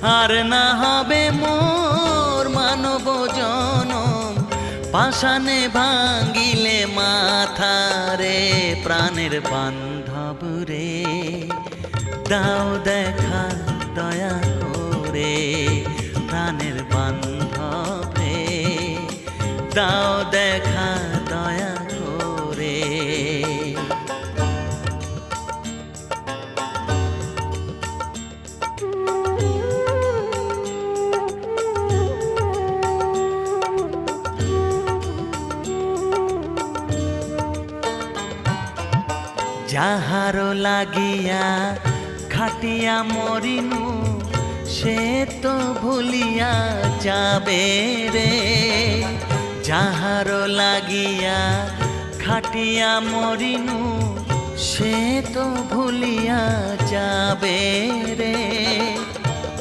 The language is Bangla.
আর না হবে মোর মানব জনম, পাষাণে ভাঙ্গিলে মাথা রে। প্রাণের বান্ধব রে, দাও দেখা দয়া করে। প্রাণের বান্ধব রে, দাও দেখা দয়া করে। যাহারো লাগিয়া খাটিয়া মরিনু, সে তো ভুলিয়া যাবে রে। যাহারো লাগিয়া খাটিয়া মরিনু, সে তো ভুলিয়া যাবে রে।